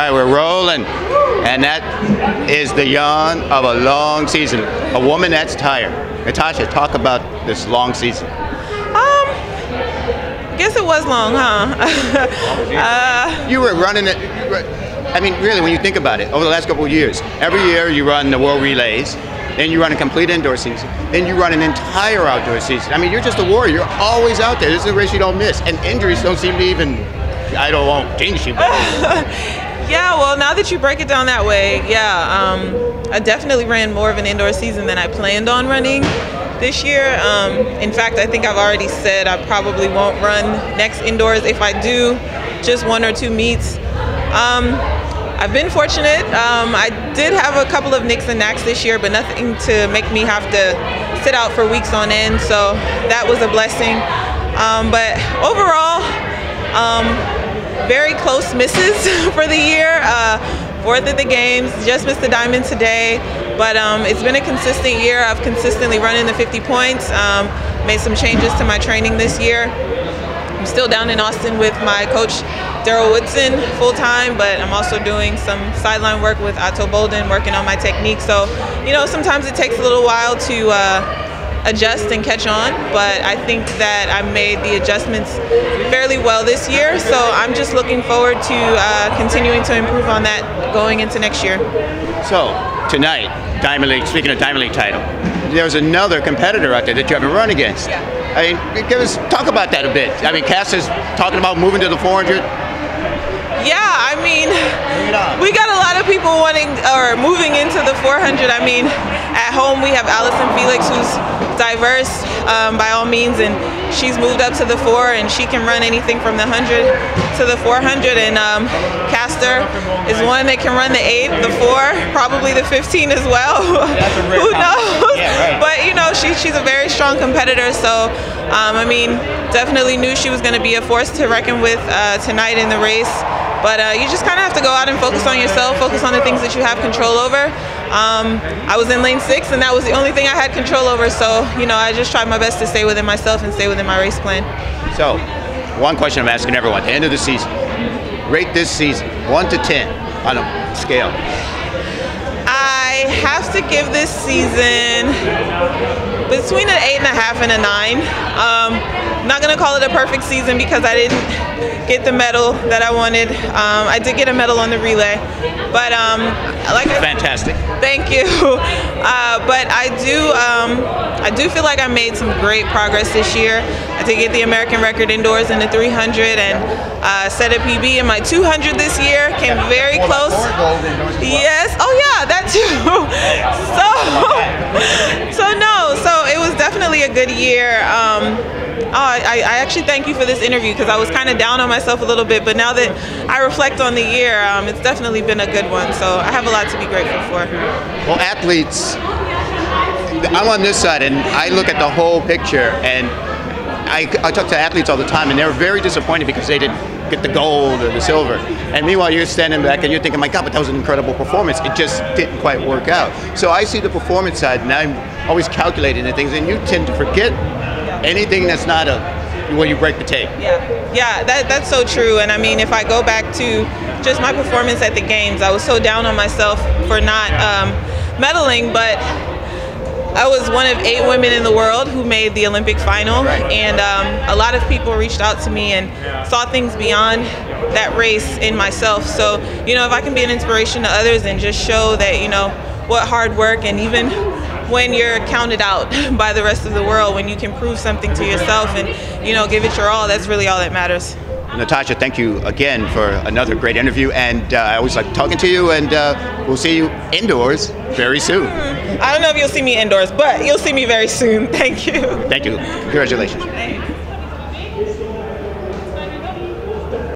right, we're rolling. And that is the yawn of a long season. A woman that's tired. Natasha, talk about this long season. I guess it was long, huh? You were running it. I mean, really, when you think about it, over the last couple of years, every year you run the World Relays, then you run a complete indoor season, then you run an entire outdoor season. I mean, you're just a warrior. You're always out there. This is a race you don't miss. And injuries don't seem to even, I don't want to jinx you, but. Yeah, well, now that you break it down that way, yeah, I definitely ran more of an indoor season than I planned on running this year. In fact, I think I've already said I probably won't run next indoors. If I do, just 1 or 2 meets. I've been fortunate. I did have a couple of nicks and knacks this year, but nothing to make me have to sit out for weeks on end, so that was a blessing. But overall, very close misses for the year. 4th at the games, just missed the diamond today, but it's been a consistent year. I've consistently run in the 50 points, made some changes to my training this year. I'm still down in Austin with my coach, Daryl Woodson, full-time, but I'm also doing some sideline work with Otto Bolden, working on my technique. So, you know, sometimes it takes a little while to adjust and catch on, but I think that I made the adjustments fairly well this year, so I'm just looking forward to continuing to improve on that going into next year. So, tonight, Diamond League, speaking of Diamond League title, there's another competitor out there that you haven't run against. Yeah. I mean, talk about that a bit. I mean, Caster's talking about moving to the 400. Yeah, I mean, we got a lot of people moving into the 400. I mean, at home we have Allison Felix, who's diverse by all means, and she's moved up to the 4, and she can run anything from the 100 to the 400. And Caster is one that can run the 8, the 4, probably the 15 as well. Who knows? Yeah, right. But you know, she's a very strong competitor. So I mean, definitely knew she was going to be a force to reckon with tonight in the race. But you just kind of have to go out and focus on yourself, focus on the things that you have control over. I was in lane 6, and that was the only thing I had control over. So, you know, I just tried my best to stay within myself and stay within my race plan. So, one question I'm asking everyone at the end of the season. Rate this season, 1 to 10 on a scale. I have to give this season between an 8.5 and a 9. I'm not going to call it a perfect season because I didn't get the medal that I wanted. I did get a medal on the relay, but fantastic. Thank you. But I do feel like I made some great progress this year. I did get the American record indoors in the 300 and set a PB in my 200 this year. Came very close. Yes. Oh yeah, that too. So it was definitely a good year. I actually thank you for this interview because I was kind of down on myself a little bit, but now that I reflect on the year, it's definitely been a good one. So I have a lot to be grateful for. Well, athletes, I'm on this side and I look at the whole picture, and I talk to athletes all the time, and they're very disappointed because they didn't get the gold or the silver. And meanwhile, you're standing back and you're thinking, my God, but that was an incredible performance. It just didn't quite work out. So I see the performance side, and I'm always calculating the things, and you tend to forget anything that's not where you break the tape. Yeah, that's so true. And I mean, if I go back to just my performance at the games, I was so down on myself for not medaling, but I was one of 8 women in the world who made the Olympic final, and a lot of people reached out to me and saw things beyond that race in myself. So, you know, if I can be an inspiration to others and just show that, you know, what hard work, and even when you're counted out by the rest of the world, when you can prove something to yourself and, you know, give it your all, that's really all that matters. Natasha, thank you again for another great interview, and I always like talking to you, and we'll see you indoors very soon. I don't know if you'll see me indoors, but you'll see me very soon. Thank you. Thank you. Congratulations.